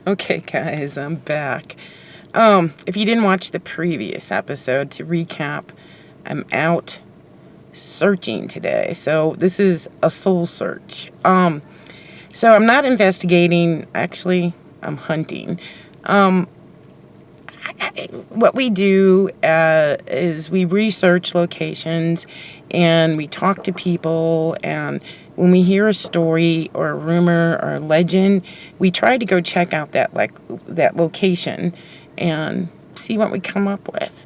Okay, guys, I'm back. If you didn't watch the previous episode, to recap, I'm out searching today. So this is a soul search. So I'm not investigating. Actually, I'm hunting. What we do is we research locations and we talk to people, and when we hear a story or a rumor or a legend, we try to go check out that location and see what we come up with.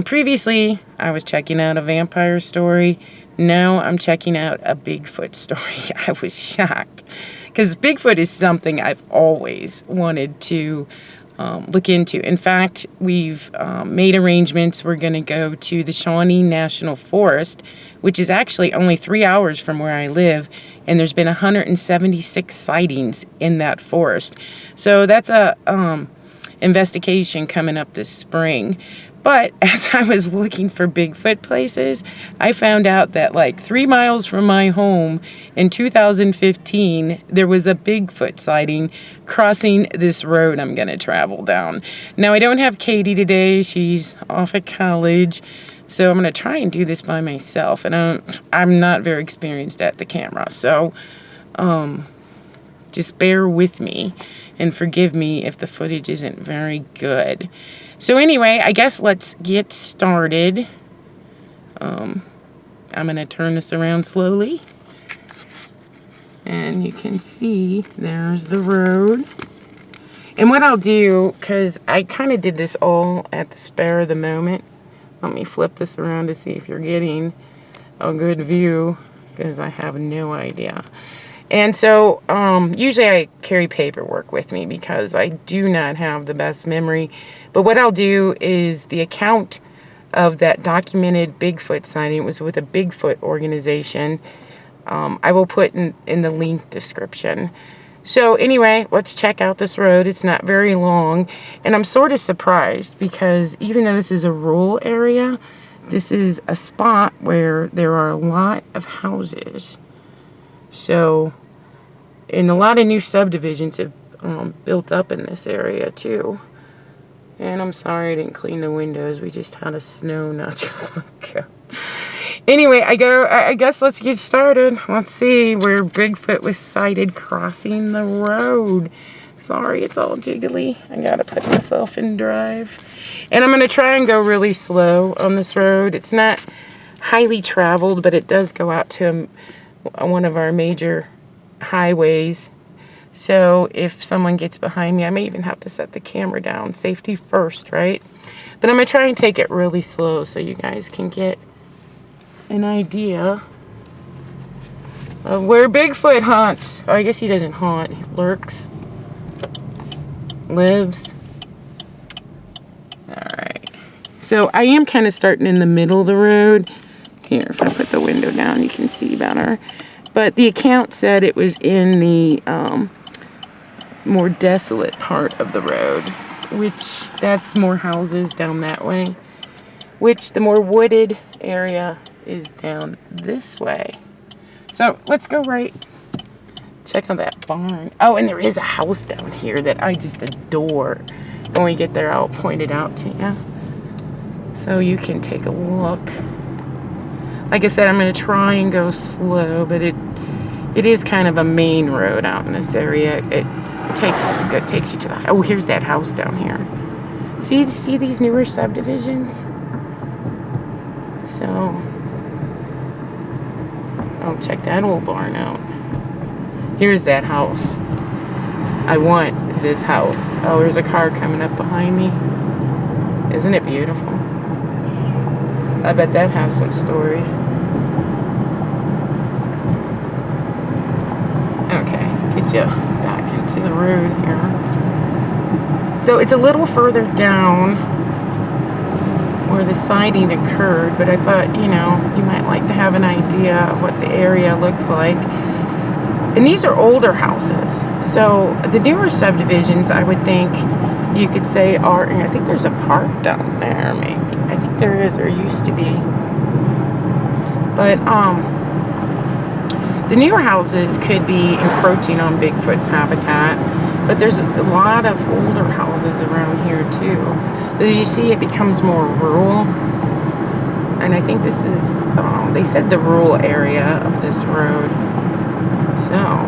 Previously, I was checking out a vampire story. Now I'm checking out a Bigfoot story. I was shocked because Bigfoot is something I've always wanted to look into. In fact, we've made arrangements. We're going to go to the Shawnee National Forest, which is actually only 3 hours from where I live, and there's been 176 sightings in that forest. So that's a investigation coming up this spring. But as I was looking for Bigfoot places, I found out that like 3 miles from my home in 2015, there was a Bigfoot sighting crossing this road I'm going to travel down. Now, I don't have Katie today. She's off at college. So I'm going to try and do this by myself. And I'm not very experienced at the camera. So just bear with me and forgive me if the footage isn't very good. So anyway, I guess let's get started. I'm going to turn this around slowly. And you can see there's the road. And what I'll do, because I kind of did this all at the spur of the moment. Let me flip this around to see if you're getting a good view, because I have no idea. And so usually I carry paperwork with me because I do not have the best memory. But what I'll do is the account of that documented Bigfoot sighting, it was with a Bigfoot organization, I will put in the link description. So anyway, let's check out this road. It's not very long. And I'm sort of surprised because even though this is a rural area, this is a spot where there are a lot of houses. So, and a lot of new subdivisions have built up in this area too. And I'm sorry I didn't clean the windows. We just had a snow not too long ago. Anyway, I guess let's get started. Let's see where Bigfoot was sighted crossing the road. Sorry, it's all jiggly. I gotta put myself in drive. And I'm gonna try and go really slow on this road. It's not highly traveled, but it does go out to one of our major highways. So if someone gets behind me, I may even have to set the camera down. Safety first, right? But I'm going to try and take it really slow so you guys can get an idea of where Bigfoot hunts. Oh, I guess he doesn't haunt. He lurks. Lives. Alright. So I am kind of starting in the middle of the road. Here, if I put the window down, you can see better. But the account said it was in the more desolate part of the road, which that's more houses down that way, which the more wooded area is down this way. So let's go right, check out that barn. Oh, and there is a house down here that I just adore. When we get there, I'll point it out to you so you can take a look. Like I said, I'm going to try and go slow, but it is kind of a main road out in this area. It takes you to the... Oh, here's that house down here. See these newer subdivisions? So, I'll check that old barn out. Here's that house. I want this house. Oh, there's a car coming up behind me. Isn't it beautiful? I bet that has some stories. Okay, get you back into the road here. So it's a little further down where the sighting occurred, but I thought, you might like to have an idea of what the area looks like. And these are older houses. So the newer subdivisions, I would think you could say are, I think there's a park down there, maybe. I think there is, or used to be. But the newer houses could be encroaching on Bigfoot's habitat. But there's a lot of older houses around here too. But as you see, it becomes more rural. And I think this is, they said the rural area of this road. So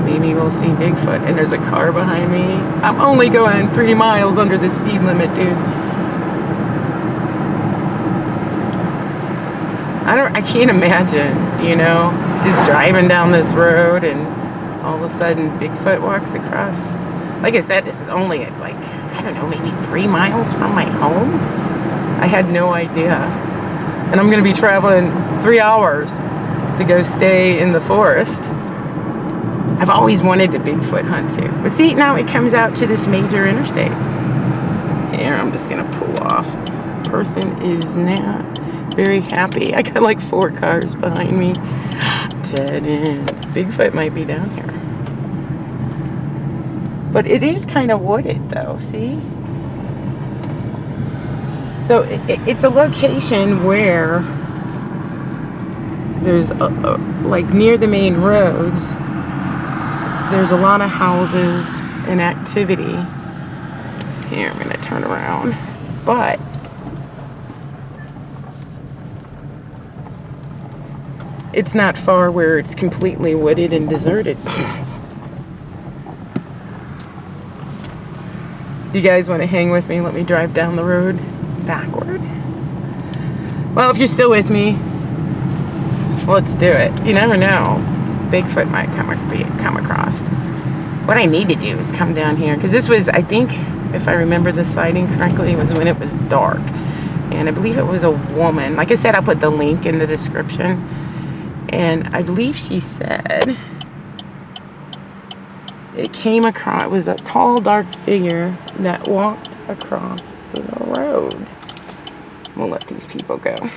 maybe we'll see Bigfoot. And there's a car behind me. I'm only going 3 miles under the speed limit, dude. I can't imagine, you know, just driving down this road and all of a sudden Bigfoot walks across. Like I said, this is only at like, I don't know, maybe 3 miles from my home. I had no idea. And I'm going to be traveling 3 hours to go stay in the forest. I've always wanted to Bigfoot hunt too. But see, now it comes out to this major interstate. Here, I'm just going to pull off. Person is not very happy. I got like 4 cars behind me. Dead end. Bigfoot might be down here. But it is kind of wooded though, see? So it's a location where there's like near the main roads, there's a lot of houses and activity. Here, I'm gonna turn around. But it's not far where it's completely wooded and deserted. Do you guys want to hang with me? Let me drive down the road backward. Well, if you're still with me, let's do it. You never know. Bigfoot might come across. What I need to do is come down here. Because this was, I think, if I remember the sighting correctly, it was when it was dark. And I believe it was a woman. Like I said, I'll put the link in the description. And I believe she said it came across, it was a tall, dark figure that walked across the road. We'll let these people go.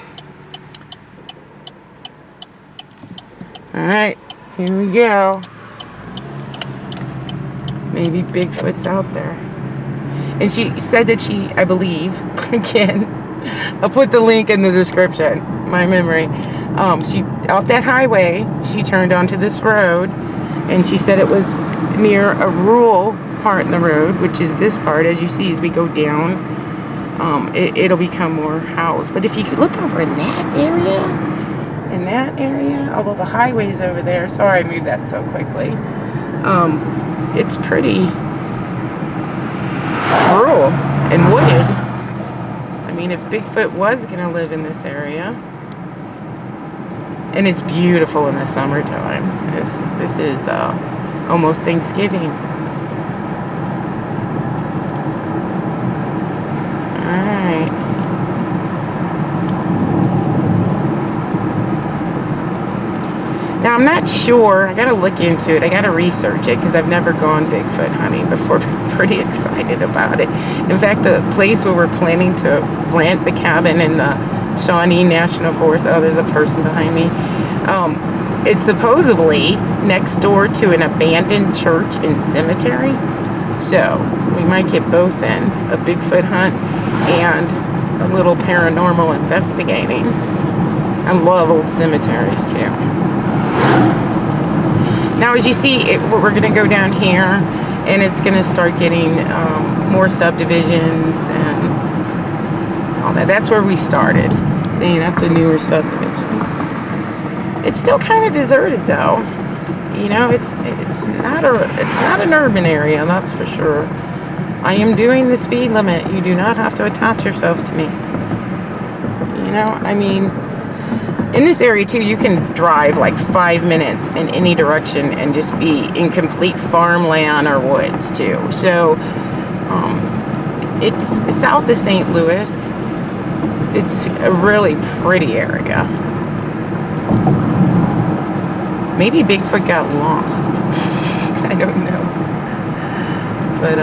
Alright, here we go. Maybe Bigfoot's out there. And she said that she, I believe, again, I'll put the link in the description, my memory. She, off that highway, she turned onto this road, and she said it was near a rural part in the road, which is this part. As you see, as we go down, it'll become more house. But if you could look over in that area, although the highway's over there, sorry I moved that so quickly, it's pretty rural and wooded. I mean, if Bigfoot was gonna live in this area, and it's beautiful in the summertime. This is almost Thanksgiving. Alright. Now I'm not sure, I gotta look into it, I gotta research it, because I've never gone Bigfoot hunting before, but I'm pretty excited about it. In fact, the place where we're planning to rent the cabin in the Shawnee National Forest, oh, there's a person behind me. It's supposedly next door to an abandoned church and cemetery. So we might get both then, a Bigfoot hunt and a little paranormal investigating. I love old cemeteries too. Now as you see, we're going to go down here and it's going to start getting more subdivisions and all that. That's where we started. See, that's a newer subdivision. It's still kind of deserted though. You know, it's not an urban area, that's for sure. I am doing the speed limit. You do not have to attach yourself to me. You know, I mean, in this area too, you can drive like 5 minutes in any direction and just be in complete farmland or woods too. So, it's south of St. Louis. It's a really pretty area. Maybe Bigfoot got lost. I don't know. But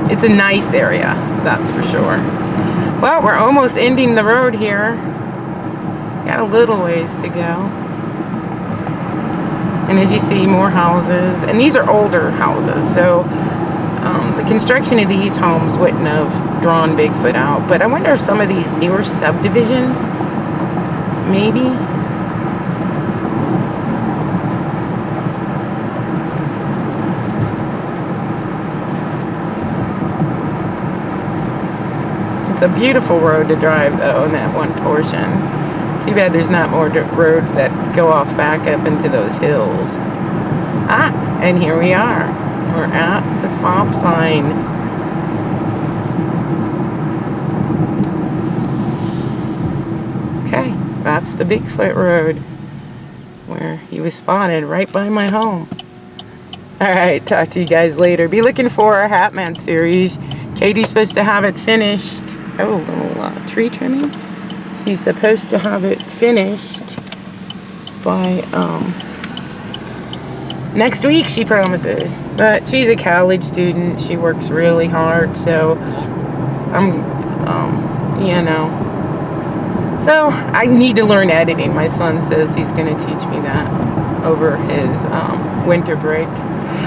it's a nice area, that's for sure. Well, we're almost ending the road here. Got a little ways to go. And as you see, more houses. And these are older houses, so the construction of these homes wouldn't have drawn Bigfoot out. But I wonder if some of these newer subdivisions, maybe. It's a beautiful road to drive, though, in that one portion. Too bad there's not more roads that go off back up into those hills. Ah, and here we are. We're at the stop sign. Okay, that's the Bigfoot road where he was spotted right by my home. Alright, talk to you guys later. Be looking for our Hatman series. Katie's supposed to have it finished. Oh, little tree trimming. She's supposed to have it finished by next week, she promises. But she's a college student. She works really hard, so you know. So I need to learn editing. My son says he's going to teach me that over his winter break.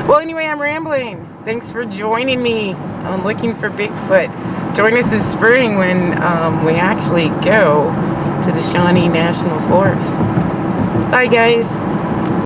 Well, anyway, I'm rambling. Thanks for joining me on looking for Bigfoot. Join us this spring when we actually go to the Shawnee National Forest. Bye, guys.